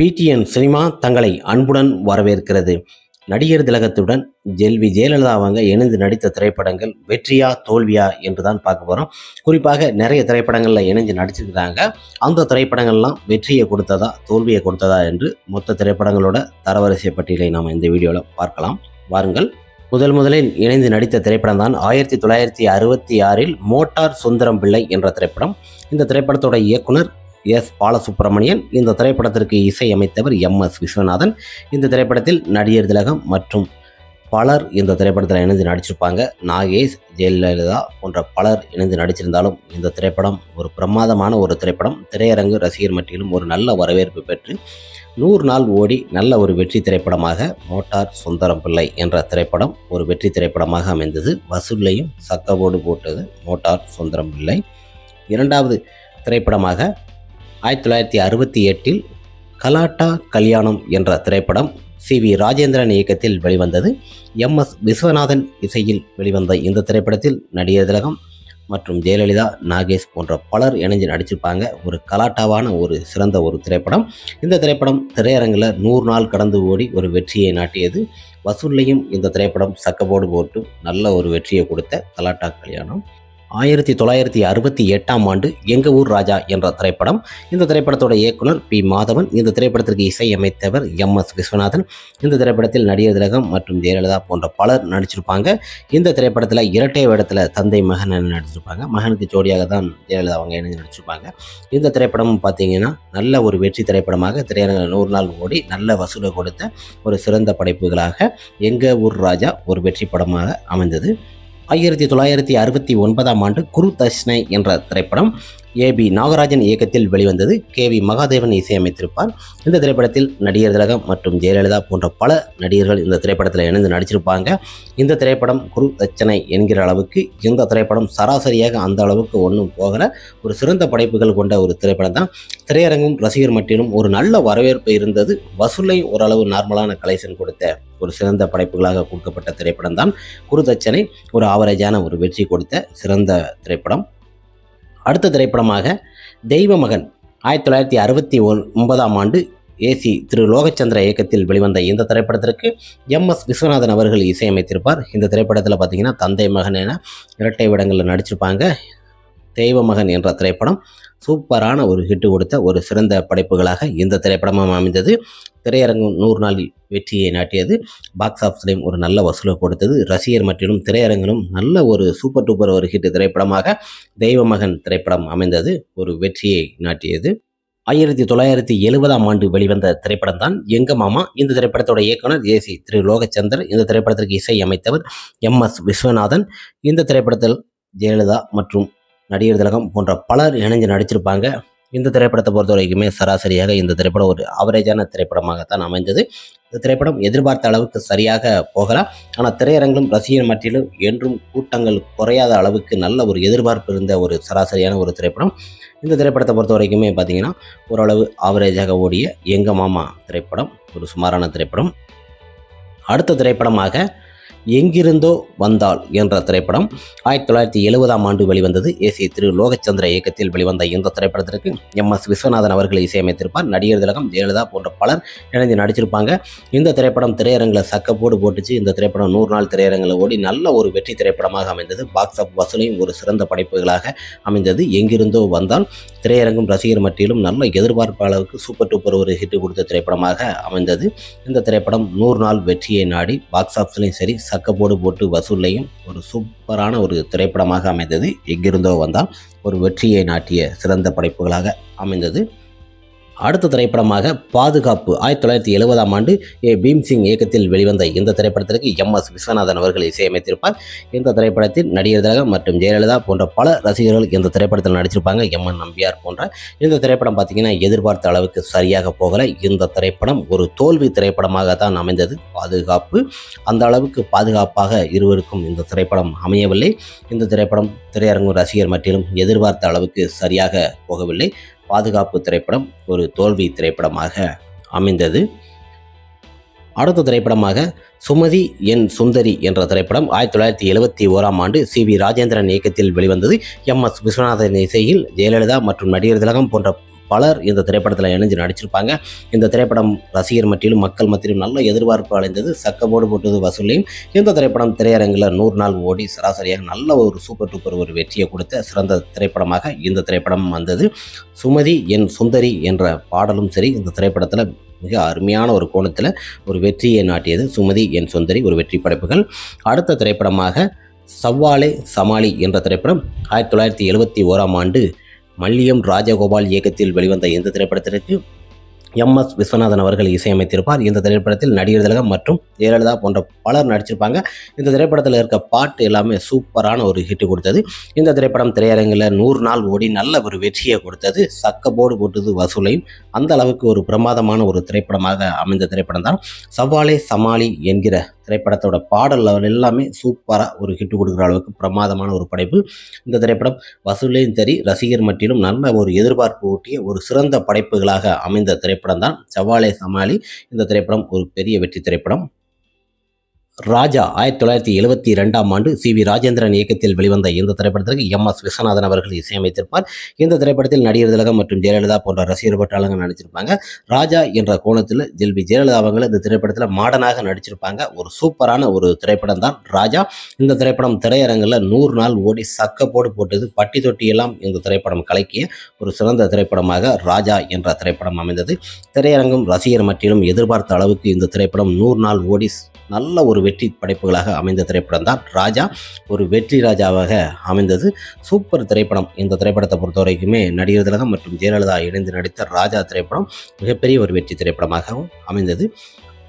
PTN cinema தங்களை அன்புடன் வரவேற்கிறது. நடிகர் திலகத்துடன் ஜெயலலிதா அவங்க இணைந்து நடித்த திரைப்படங்கள் வெற்றியா தோல்வியா என்று தான் பார்க்க போகிறோம். குறிப்பாக நிறைய திரைப்படங்களில் இணைஞ்சு நடிச்சிருக்கிறாங்க. அந்த திரைப்படங்கள்லாம் வெற்றியை கொடுத்ததா தோல்வியை கொடுத்ததா என்று மொத்த திரைப்படங்களோட தரவரிசை பட்டியலை நாம் இந்த வீடியோவில் பார்க்கலாம். வாருங்கள். முதலில் இணைந்து நடித்த திரைப்படம் தான் 1966 மோட்டார் சுந்தரம் பிள்ளை என்ற திரைப்படம். இந்த திரைப்படத்தோட இயக்குனர் எஸ். பாலசுப்ரமணியன். இந்த திரைப்படத்திற்கு இசையமைத்தவர் MS விஸ்வநாதன். இந்த திரைப்படத்தில் நடிகர் திலகம் மற்றும் பலர் இந்த திரைப்படத்தில் இணைந்து நடிச்சிருப்பாங்க. நாகேஷ், ஜெயலலிதா போன்ற பலர் இணைந்து நடிச்சிருந்தாலும் இந்த திரைப்படம் ஒரு பிரமாதமான ஒரு திரைப்படம். திரையரங்கு ரசிகர் மத்தியிலும் ஒரு நல்ல வரவேற்பு பெற்று 100 நாள் ஓடி நல்ல ஒரு வெற்றி திரைப்படமாக மோட்டார் சுந்தரம் பிள்ளை என்ற திரைப்படம் ஒரு வெற்றி திரைப்படமாக அமைந்தது. வசூலையும் சக்கபோடு போட்டது மோட்டார் சுந்தரம் பிள்ளை. இரண்டாவது திரைப்படமாக 1968 கலாட்டா கல்யாணம் என்ற திரைப்படம் CV ராஜேந்திரன் இயக்கத்தில் வெளிவந்தது. MS விஸ்வநாதன் இசையில் வெளிவந்த இந்த திரைப்படத்தில் நடிகர் திலகம் மற்றும் ஜெயலலிதா, நாகேஷ் போன்ற பலர் இணைஞ்சு நடிச்சிருப்பாங்க. ஒரு கலாட்டாவான ஒரு சிறந்த ஒரு திரைப்படம். இந்த திரைப்படம் திரையரங்கில் 100 நாள் கடந்து ஓடி ஒரு வெற்றியை நாட்டியது. வசூல்லையும் இந்த திரைப்படம் சக்கபோடு போட்டு நல்ல ஒரு வெற்றியை கொடுத்த கலாட்டா கல்யாணம். 1968 எங்க ஊர் ராஜா என்ற திரைப்படம். இந்த திரைப்படத்தோட இயக்குனர் P. மாதவன். இந்த திரைப்படத்திற்கு இசையமைத்தவர் MS விஸ்வநாதன். இந்த திரைப்படத்தில் நடிகர் திலகம் மற்றும் ஜெயலலிதா போன்ற பலர் நடிச்சிருப்பாங்க. இந்த திரைப்படத்தில் இரட்டை வேடத்தில் தந்தை மகன் நடிச்சிருப்பாங்க. மகனுக்கு ஜோடியாக தான் ஜெயலலிதா அவங்க இணைந்து நடிச்சிருப்பாங்க. இந்த திரைப்படம் பார்த்தீங்கன்னா நல்ல ஒரு வெற்றி திரைப்படமாக திரையரங்கில் 100 நாள் ஓடி நல்ல வசூலை கொடுத்த ஒரு சிறந்த படைப்புகளாக எங்க ஊர் ராஜா ஒரு வெற்றி படமாக அமைந்தது. 1969 குரு தட்சணை என்ற திரைப்படம் AB நாகராஜன் இயக்கத்தில் வெளிவந்தது. KV மகாதேவன் இசையமைத்திருப்பார். இந்த திரைப்படத்தில் நடிகர் திலகம் மற்றும் ஜெயலலிதா போன்ற பல நடிகர்கள் இந்த திரைப்படத்தில் இணைந்து நடிச்சிருப்பாங்க. இந்த திரைப்படம் குரு தட்சணை என்கிற அளவுக்கு இந்த திரைப்படம் சராசரியாக அந்த அளவுக்கு ஒன்றும் போகல. ஒரு சிறந்த படைப்புகள் கொண்ட ஒரு திரைப்படம் தான். திரையரங்கும் ரசிகர் மட்டிலும் ஒரு நல்ல வரவேற்பு இருந்தது. வசூலை ஓரளவு நார்மலான கலெக்ஷன் கொடுத்த ஒரு சிறந்த படைப்புகளாக கொடுக்கப்பட்ட திரைப்படம் தான் குரு தட்சணை. ஒரு ஆவரேஜான ஒரு வெற்றி கொடுத்த சிறந்த திரைப்படம். அடுத்த திரைப்படமாக தெய்வ மகன் 1969 AC திரு லோகச்சந்திர இயக்கத்தில் வெளிவந்த இந்த திரைப்படத்திற்கு MS விஸ்வநாதன் அவர்கள் இசையமைத்திருப்பார். இந்த திரைப்படத்தில் பார்த்தீங்கன்னா தந்தை மகன் என இரட்டை வேடங்களில் நடிச்சிருப்பாங்க. தெய்வ மகன் என்ற திரைப்படம் சூப்பரான ஒரு ஹிட்டு கொடுத்த ஒரு சிறந்த படைப்புகளாக இந்த திரைப்படமும் அமைந்தது. திரையரங்கும் 100 நாள் வெற்றியை நாட்டியது. பாக்ஸ் ஆஃபீஸ்லையும் ஒரு நல்ல வசூலை கொடுத்தது. ரசிகர் மற்றிலும் திரையரங்கிலும் நல்ல ஒரு சூப்பர் டூப்பர் ஒரு ஹிட் திரைப்படமாக தெய்வ மகன் திரைப்படம் அமைந்தது. ஒரு வெற்றியை நாட்டியது. 1970 வெளிவந்த திரைப்படம் தான் எங்க மாமா. இந்த திரைப்படத்தோட இயக்குனர் AC திரு லோகச்சந்தர். இந்த திரைப்படத்திற்கு இசை அமைத்தவர் MS விஸ்வநாதன். இந்த திரைப்படத்தில் ஜெயலலிதா மற்றும் நடிகர் திலகம் போன்ற பலர் இணைஞ்சு நடிச்சிருப்பாங்க. இந்த திரைப்படத்தை பொறுத்த வரைக்குமே சராசரியாக இந்த திரைப்படம் ஒரு ஆவரேஜான திரைப்படமாகத்தான் அமைந்தது. இந்த திரைப்படம் எதிர்பார்த்த அளவுக்கு சரியாக போகலாம். ஆனால் திரையரங்கிலும் ரசிகர் மத்தியிலும் என்றும் கூட்டங்கள் குறையாத அளவுக்கு நல்ல ஒரு எதிர்பார்ப்பு இருந்த ஒரு சராசரியான ஒரு திரைப்படம். இந்த திரைப்படத்தை பொறுத்த வரைக்குமே பார்த்தீங்கன்னா ஓரளவு ஆவரேஜாக ஓடிய எங்க மாமா திரைப்படம் ஒரு சுமாரான திரைப்படம். அடுத்த திரைப்படமாக எங்கிருந்தோ வந்தாள் என்ற திரைப்படம் 1970 வெளிவந்தது. AC திரு லோகச்சந்திர இயக்கத்தில் வெளிவந்த இந்த திரைப்படத்திற்கு MS விஸ்வநாதன் அவர்கள் இசையமைத்திருப்பார். நடிகர் திலகம், ஜெயலலிதா போன்ற பலர் இணைந்து நடிச்சிருப்பாங்க. இந்த திரைப்படம் திரையரங்கில் சக்கப்போடு போட்டுச்சு. இந்த திரைப்படம் 100 நாள் திரையரங்கில் ஓடி நல்ல ஒரு வெற்றி திரைப்படமாக அமைந்தது. பாக்ஸ் ஆஃப் வசூலையும் ஒரு சிறந்த படைப்புகளாக அமைந்தது. எங்கிருந்தோ வந்தால் திரையரங்கும் ரசிகர் மத்தியிலும் நல்ல எதிர்பார்ப்பு அளவுக்கு சூப்பர் டூப்பர் ஒரு ஹிட் கொடுத்த திரைப்படமாக அமைந்தது. இந்த திரைப்படம் 100 நாள் வெற்றியை நாடி பாக்ஸ் ஆஃபீஸ்லையும் சரி சக்கப்போடு போட்டு வசூலையும் ஒரு சூப்பரான ஒரு திரைப்படமாக அமைந்தது. எங்கிருந்தோ வந்தால் ஒரு வெற்றியை நாட்டிய சிறந்த படைப்புகளாக அமைந்தது. அடுத்த திரைப்படமாக பாதுகாப்பு 1970 பீம்சிங் இயக்கத்தில் வெளிவந்த இந்த திரைப்படத்திற்கு MS விஸ்வநாதன் அவர்கள் இசையமைத்திருப்பார். இந்த திரைப்படத்தில் நடிகர் திலகம் மற்றும் ஜெயலலிதா போன்ற பல ரசிகர்கள் இந்த திரைப்படத்தில் நடிச்சிருப்பாங்க. MN நம்பியார் போன்ற. இந்த திரைப்படம் பார்த்தீங்கன்னா எதிர்பார்த்த அளவுக்கு சரியாக போகலை. இந்த திரைப்படம் ஒரு தோல்வி திரைப்படமாக தான் அமைந்தது. பாதுகாப்பு அந்த அளவுக்கு பாதுகாப்பாக இருவருக்கும் இந்த திரைப்படம் அமையவில்லை. இந்த திரைப்படம் திரையரங்கு ரசிகர் மத்தியிலும் எதிர்பார்த்த அளவுக்கு சரியாக போகவில்லை. பாதுகாப்பு திரைப்படம் ஒரு தோல்வி திரைப்படமாக அமைந்தது. அடுத்த திரைப்படமாக சுமதி என் சுந்தரி என்ற திரைப்படம் 1971 CV ராஜேந்திரன் இயக்கத்தில் வெளிவந்தது. MS விஸ்வநாதன் இசையில் ஜெயலலிதா மற்றும் நடிகர் திலகம் போன்ற பலர் இந்த திரைப்படத்தில் இணைஞ்சு நடிச்சிருப்பாங்க. இந்த திரைப்படம் ரசிகர் மத்தியிலும் மக்கள் மத்தியிலும் நல்ல எதிர்பார்ப்பு அடைந்தது. சக்கப்போடு போட்டது வசூலையும். இந்த திரைப்படம் திரையரங்கில் 100 நாள் ஓடி சராசரியாக நல்ல ஒரு சூப்பர் டூப்பர் ஒரு வெற்றியை கொடுத்த சிறந்த திரைப்படமாக இந்த திரைப்படம் வந்தது. சுமதி என் சுந்தரி என்ற பாடலும் சரி இந்த திரைப்படத்தில் மிக அருமையான ஒரு கோணத்தில் ஒரு வெற்றியை நாட்டியது. சுமதி என் சுந்தரி ஒரு வெற்றி படைப்புகள். அடுத்த திரைப்படமாக சவ்வாலே சமாளி என்ற திரைப்படம் 1971ஆம் ஆண்டு மல்லியம் ராஜகோபால் இயக்கத்தில் வெளிவந்த இந்த திரைப்படத்திற்கு MS விஸ்வநாதன் அவர்கள் இசையமைத்திருப்பார். இந்த திரைப்படத்தில் நடிகர் திலகம் மற்றும் ஜெயலலிதா போன்ற பலர் நடிச்சிருப்பாங்க. இந்த திரைப்படத்தில் இருக்க பாட்டு எல்லாமே சூப்பரான ஒரு ஹிட் கொடுத்தது. இந்த திரைப்படம் திரையரங்கில் 100 நாள் ஓடி நல்ல ஒரு வெற்றியை கொடுத்தது. சக்கப்போடு போட்டது வசூலையும். அந்த அளவுக்கு ஒரு பிரமாதமான ஒரு திரைப்படமாக அமைந்த திரைப்படம் தான் சவ்வாலே சமாளி என்கிற திரைப்படத்தோட பாடல் எல்லாமே சூப்பராக ஒரு ஹிட் கொடுக்குற அளவுக்கு பிரமாதமான ஒரு படைப்பு. இந்த திரைப்படம் வசூலையும் சரி ரசிகர் மட்டிலும் நல்ல ஒரு எதிர்பார்ப்பு ஊட்டிய ஒரு சிறந்த படைப்புகளாக அமைந்த திரைப்படம் தான் சவ்வாலே சமாளி. இந்த திரைப்படம் ஒரு பெரிய வெற்றி திரைப்படம். ராஜா 1972ஆம் ஆண்டு CV ராஜேந்திரன் இயக்கத்தில் வெளிவந்த இந்த திரைப்படத்திற்கு MS விஸ்வநாதன் அவர்கள் இசையமைத்திருப்பார். இந்த திரைப்படத்தில் நடிகர் திலகம் மற்றும் ஜெயலலிதா போன்ற ரசிகர் பட்டாளங்கள் நடிச்சிருப்பாங்க. ராஜா என்ற கோணத்தில் ஜெயலலிதா அவர்கள் இந்த திரைப்படத்தில் மாடனாக நடிச்சிருப்பாங்க. ஒரு சூப்பரான ஒரு திரைப்படம் தான் ராஜா. இந்த திரைப்படம் திரையரங்கில் 100 நாள் ஓடி சக்கப்போடு போட்டது. பட்டி தொட்டியெல்லாம் இந்த திரைப்படம் கலக்கிய ஒரு சிறந்த திரைப்படமாக ராஜா என்ற திரைப்படம் அமைந்தது. திரையரங்கும் ரசிகர் மட்டிலும் எதிர்பார்த்த அளவுக்கு இந்த திரைப்படம் 100 நாள் ஓடி நல்ல ஒரு வெற்றி படைப்புகளாக அமைந்த திரைப்படம் தான் ராஜா. ஒரு வெற்றி ராஜாவாக அமைந்தது. சூப்பர் திரைப்படம். இந்த திரைப்படத்தை பொறுத்த வரைக்குமே நடிகர் திலகம் மற்றும் ஜெயலலிதா இணைந்து நடித்த ராஜா திரைப்படம் மிகப்பெரிய ஒரு வெற்றி திரைப்படமாகவும் அமைந்தது.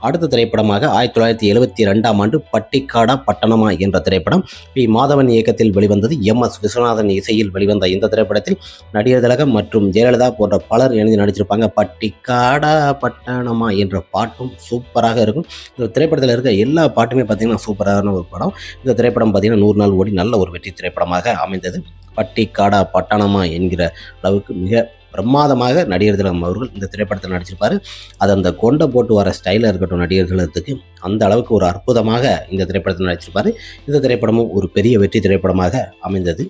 அடுத்த திரைப்படமாக 1972ஆம் ஆண்டு பட்டிக்காடா பட்டணமா என்ற திரைப்படம் பி மாதவன் இயக்கத்தில் வெளிவந்தது. MS விஸ்வநாதன் இசையில் வெளிவந்த இந்த திரைப்படத்தில் நடிகர் திலகம் மற்றும் ஜெயலலிதா போன்ற பலர் இணைந்து நடிச்சிருப்பாங்க. பட்டிக்காடா பட்டணமா என்ற பாட்டும் சூப்பராக இருக்கும். இந்த திரைப்படத்தில் இருக்க எல்லா பாட்டுமே பார்த்திங்கன்னா சூப்பரான ஒரு படம். இந்த திரைப்படம் பார்த்திங்கன்னா 100 நாள் ஓடி நல்ல ஒரு வெற்றி திரைப்படமாக அமைந்தது. பட்டிக்காடா பட்டணமா என்கிற அளவுக்கு மிக பிரமாதமாக நடிகர் திலகம் அவர்கள் இந்த திரைப்படத்தில் நடிச்சிருப்பார். அது அந்த கொண்டை போட்டு வர ஸ்டைலில் இருக்கட்டும் நடிகர் திலகத்துக்கு அந்த அளவுக்கு ஒரு அற்புதமாக இந்த திரைப்படத்தில் நடிச்சிருப்பார். இந்த திரைப்படமும் ஒரு பெரிய வெற்றி திரைப்படமாக அமைந்தது.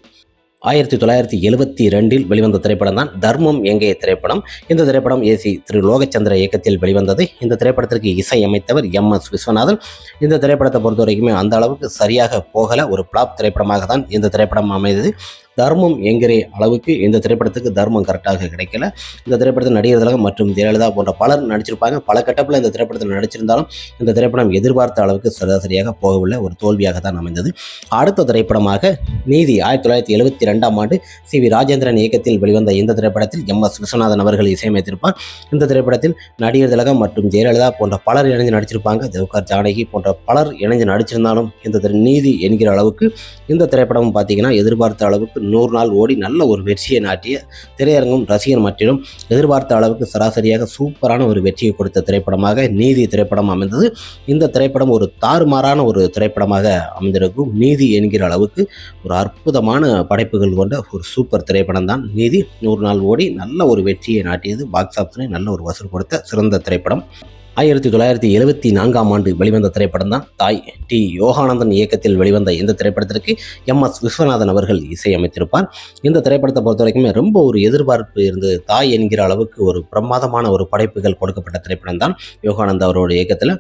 1972இல் வெளிவந்த திரைப்படம் தான் தர்மம் எங்கே திரைப்படம். இந்த திரைப்படம் AC திரு லோகச்சந்திர இயக்கத்தில் வெளிவந்தது. இந்த திரைப்படத்திற்கு இசை அமைத்தவர் MS விஸ்வநாதன். இந்த திரைப்படத்தை பொறுத்த வரைக்குமே அந்த அளவுக்கு சரியாக போகல. ஒரு பிளாப் திரைப்படமாக தான் இந்த திரைப்படம் அமைந்தது. தர்மம் என்கிற அளவுக்கு இந்த திரைப்படத்துக்கு தர்மம் கரெக்டாக கிடைக்கல. இந்த திரைப்படத்தில் நடிகர் திலகம் மற்றும் ஜெயலலிதா போன்ற பலர் நடிச்சிருப்பாங்க. பல கட்டப்பில் இந்த திரைப்படத்தில் நடிச்சிருந்தாலும் இந்த திரைப்படம் எதிர்பார்த்த அளவுக்கு சராசரியாக போகவில்லை. ஒரு தோல்வியாக தான் அமைந்தது. அடுத்த திரைப்படமாக நீதி 1972ஆம் ஆண்டு CV ராஜேந்திரன் இயக்கத்தில் வெளிவந்த இந்த திரைப்படத்தில் MS விஸ்வநாதன் அவர்கள் இசையமைத்திருப்பார். இந்த திரைப்படத்தில் நடிகர் திலகம் மற்றும் ஜெயலலிதா போன்ற பலர் இணைந்து நடிச்சிருப்பாங்க. ஜவஹர் ஜானகி போன்ற பலர் இணைந்து நடிச்சிருந்தாலும் இந்த நீதி என்கிற அளவுக்கு இந்த திரைப்படம் பார்த்தீங்கன்னா எதிர்பார்த்த அளவுக்கு 100 நாள் ஓடி நல்ல ஒரு வெற்றியை நாட்டிய திரையரங்கும் ரசிகர் மட்டிலும் எதிர்பார்த்த அளவுக்கு சராசரியாக சூப்பரான ஒரு வெற்றியை கொடுத்த திரைப்படமாக நீதி திரைப்படம் அமைந்தது. இந்த திரைப்படம் ஒரு தாறுமாறான ஒரு திரைப்படமாக அமைந்திருக்கும். நீதி என்கிற அளவுக்கு ஒரு அற்புதமான படைப்புகள் கொண்ட ஒரு சூப்பர் திரைப்படம் தான் நீதி. 100 நாள் ஓடி நல்ல ஒரு வெற்றியை நாட்டியது. பாக்ஸ் ஆஃபீஸில் நல்ல ஒரு வசூல் கொடுத்த சிறந்த திரைப்படம். 1974ஆம் ஆண்டு வெளிவந்த திரைப்படம் தான் தாய். டி யோகானந்தன் இயக்கத்தில் வெளிவந்த இந்த திரைப்படத்திற்கு MS விஸ்வநாதன் அவர்கள் இசையமைத்திருப்பார். இந்த திரைப்படத்தை பொறுத்த வரைக்குமே ரொம்ப ஒரு எதிர்பார்ப்பு இருந்தது. தாய் என்கிற அளவுக்கு ஒரு பிரமாதமான ஒரு படைப்புகள் கொடுக்கப்பட்ட திரைப்படம் தான் யோகானந்த் அவரோட இயக்கத்தில்.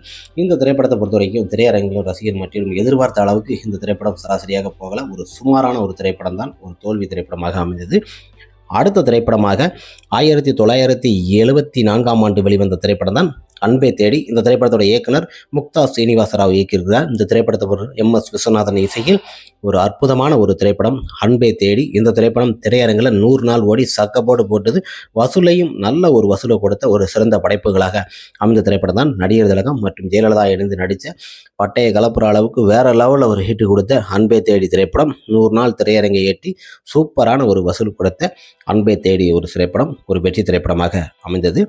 இந்த திரைப்படத்தை பொறுத்த வரைக்கும் திரையரங்கிலும் ரசிகர் மற்றும் எதிர்பார்த்த அளவுக்கு இந்த திரைப்படம் சராசரியாக போகல. ஒரு சுமாரான ஒரு திரைப்படம் தான். ஒரு தோல்வி திரைப்படமாக அமைந்தது. அடுத்த திரைப்படமாக 1974ஆம் ஆண்டு வெளிவந்த திரைப்படம் தான் அன்பே தேடி. இந்த திரைப்படத்தோட இயக்குனர் முக்தா சீனிவாசராவ் இயக்கியிருக்கிறார். இந்த திரைப்படத்தை MS விஸ்வநாதன் இசையில் ஒரு அற்புதமான ஒரு திரைப்படம் அன்பே தேடி. இந்த திரைப்படம் திரையரங்கில் 100 நாள் ஓடி சக்கப்போடு போட்டது. வசூலையும் நல்ல ஒரு வசூலை கொடுத்த ஒரு சிறந்த படைப்புகளாக அமைந்த திரைப்படம் தான் நடிகர் திலகம் மற்றும் ஜெயலலிதா இணைந்து நடித்த பட்டைய கலப்புற அளவுக்கு வேற லெவலில் ஒரு ஹிட் கொடுத்த அன்பே தேடி திரைப்படம் 100 நாள் திரையரங்கை எட்டி சூப்பரான ஒரு வசூல் கொடுத்த அன்பே தேடி ஒரு திரைப்படம் ஒரு வெற்றி திரைப்படமாக அமைந்தது.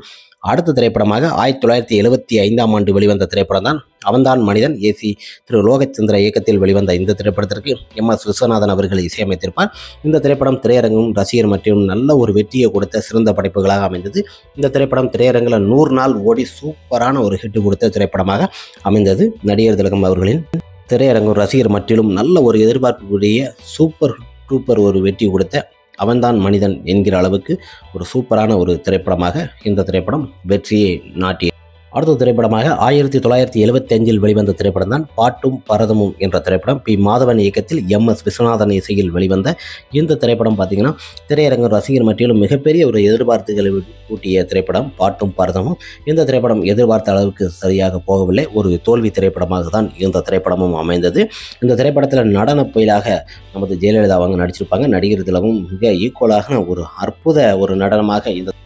அடுத்த திரைப்படமாக 1975ஆம் ஆண்டு வெளிவந்த திரைப்படம் தான் அவன்தான் மனிதன். AC திரு லோகச்சந்திர இயக்கத்தில் வெளிவந்த இந்த திரைப்படத்திற்கு MS விஸ்வநாதன் அவர்கள் இசையமைத்திருப்பார். இந்த திரைப்படம் திரையரங்கும் ரசிகர் மற்றும் நல்ல ஒரு வெற்றியை கொடுத்த சிறந்த படைப்புகளாக அமைந்தது. இந்த திரைப்படம் திரையரங்கில் 100 நாள் ஓடி சூப்பரான ஒரு ஹிட் கொடுத்த திரைப்படமாக அமைந்தது. நடிகர் திலகம் அவர்களின் திரையரங்கும் ரசிகர் மட்டிலும் நல்ல ஒரு எதிர்பார்ப்புடைய சூப்பர் டூப்பர் ஒரு வெற்றி கொடுத்த அவன்தான் மனிதன் என்கிற அளவுக்கு ஒரு சூப்பரான ஒரு திரைப்படமாக இந்த திரைப்படம் வெற்றியை நாட்டியது. அடுத்த திரைப்படமாக 1975 வெளிவந்த திரைப்படம் தான் பாட்டும் பரதமும் என்ற திரைப்படம். பி. மாதவன் இயக்கத்தில் MS விஸ்வநாதன் இசையில் வெளிவந்த இந்த திரைப்படம் பார்த்தீங்கன்னா திரையரங்கு ரசிகர் மத்தியிலும் மிகப்பெரிய ஒரு எதிர்பார்ப்புகளை ஊட்டிய திரைப்படம் பாட்டும் பரதமும். இந்த திரைப்படம் எதிர்பார்த்த அளவுக்கு சரியாக போகவில்லை. ஒரு தோல்வி திரைப்படமாக தான் இந்த திரைப்படமும் அமைந்தது. இந்த திரைப்படத்தில் நடன புயலாக நமது ஜெயலலிதா அவங்க நடிச்சிருப்பாங்க. நடிகர் திலகம் மிக ஈக்குவலாக ஒரு அற்புத ஒரு நடனமாக இந்த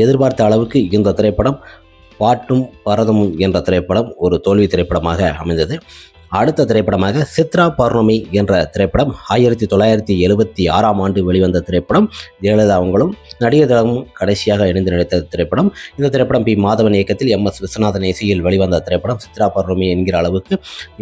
எதிர்பார்த்த அளவுக்கு இந்த திரைப்படம் பாட்டும் பரதமும் என்ற திரைப்படம் ஒரு தோல்வி திரைப்படமாக அமைந்தது. அடுத்த திரைப்படமாக சித்ரா பௌர்ணமி என்ற திரைப்படம் 1976ஆம் ஆண்டு வெளிவந்த திரைப்படம். ஜெயலலிதா அவங்களும் நடிகர் திலகமும் கடைசியாக இணைந்து நடித்த திரைப்படம். இந்த திரைப்படம் பி. மாதவன் இயக்கத்தில் MS விஸ்வநாதன் இசையில் வெளிவந்த திரைப்படம். சித்ரா பௌர்ணமி என்கிற அளவுக்கு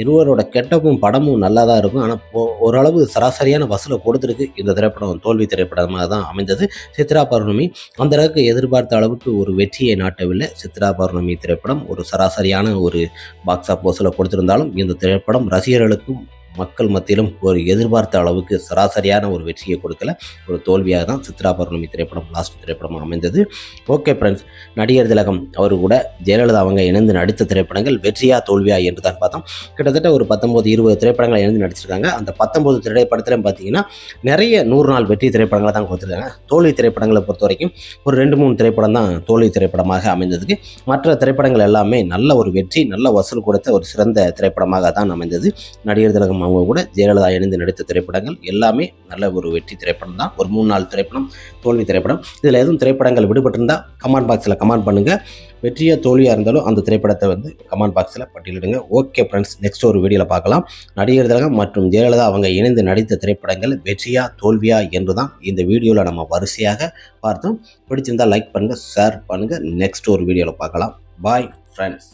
இருவரோட கெட்டப்பும் படமும் நல்லா தான் இருக்கும். ஆனால் ஓரளவு சராசரியான வசூலை கொடுத்துருக்கு. இந்த திரைப்படம் தோல்வி திரைப்படமாக தான் அமைந்தது. சித்ரா பௌர்ணமி அந்த அளவுக்கு எதிர்பார்த்த அளவுக்கு ஒரு வெற்றியை நாட்டவில்லை. சித்ரா பௌர்ணமி திரைப்படம் ஒரு சராசரியான ஒரு பாக்ஸ் ஆஃப் வசூலை கொடுத்திருந்தாலும் இந்த திரைப்படம் ரசிகர்களுக்கும் மக்கள் மத்தியிலும் ஒரு எதிர்பார்த்த அளவுக்கு சராசரியான ஒரு வெற்றியை கொடுக்கல. ஒரு தோல்வியாக தான் சித்ரா பௌர்ணமி திரைப்படம் லாஸ்ட் திரைப்படம் அமைந்தது. ஓகே ஃப்ரெண்ட்ஸ், நடிகர் திலகம் அவர் கூட ஜெயலலிதா அவங்க இணைந்து நடித்த திரைப்படங்கள் வெற்றியா தோல்வியா என்று தான் பார்த்தோம். கிட்டத்தட்ட ஒரு 19-20 திரைப்படங்களை இணைந்து நடிச்சிருக்காங்க. அந்த 19 திரைப்படத்திலும் பார்த்தீங்கன்னா நிறைய 100 நாள் வெற்றி திரைப்படங்களை தான் கொடுத்துருக்காங்க. தோல்வி திரைப்படங்களை பொறுத்த வரைக்கும் ஒரு 2-3 திரைப்படம் தான் தோல்வி திரைப்படமாக அமைந்ததுக்கு. மற்ற திரைப்படங்கள் எல்லாமே நல்ல ஒரு வெற்றி, நல்ல வசூல் கொடுத்த ஒரு சிறந்த திரைப்படமாக தான் அமைந்தது. நடிகர் திலகம் அவங்க கூட ஜெயலலிதா இணைந்து நடித்த திரைப்படங்கள் எல்லாமே நல்ல ஒரு வெற்றி திரைப்படம் தான். ஒரு 3 நாள் திரைப்படம் தோல்வி திரைப்படம். இதில் எதுவும் திரைப்படங்கள் விடுபட்டிருந்தால் கமெண்ட் பாக்ஸில் கமெண்ட் பண்ணுங்கள். வெற்றியாக தோல்வியாக இருந்தாலும் அந்த திரைப்படத்தை வந்து கமெண்ட் பாக்ஸில் பட்டியலிடுங்க. ஓகே ஃப்ரெண்ட்ஸ், நெக்ஸ்ட் ஒரு வீடியோவில் பார்க்கலாம். நடிகர் திலகம் மற்றும் ஜெயலலிதா அவங்க இணைந்து நடித்த திரைப்படங்கள் வெற்றியா தோல்வியா என்று தான் இந்த வீடியோவில் நம்ம வரிசையாக பார்த்தோம். பிடிச்சிருந்தால் லைக் பண்ணுங்கள், ஷேர் பண்ணுங்கள். நெக்ஸ்ட் ஒரு வீடியோவில் பார்க்கலாம். Bye friends.